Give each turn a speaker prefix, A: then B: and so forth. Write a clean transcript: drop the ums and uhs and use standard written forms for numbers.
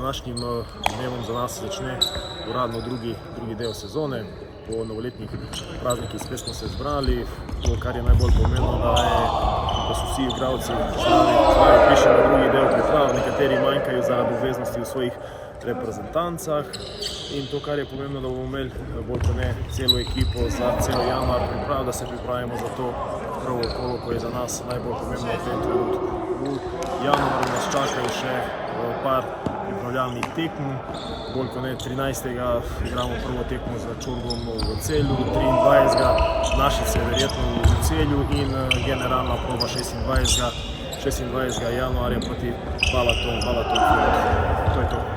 A: današnjim dnevom za nas začne uradno drugi del sezone. Po novoletnih praznikih spet smo se zbrali. To, kar je najbolj pomembno, da so vsi igralci zdravi prišli na drugi del priprav, nekateri manjkajo zaradi obveznosti v svojih reprezentancah. In to, kar je pomembno, da bomo imeli bolj kot ne celo ekipo za cel januar priprav, da se pripravimo za to prvo kolo, ko je za nas najbolj pomembno v tem trenutku. V januarju nas čakajo še par pripravljalnih tekm. Bolj kot ne 13. igramo prvo tekmo za Čorgom v Celju, 23. Našice verjetno v Celju in generalna proba 26. januarja proti Balaton. To je to.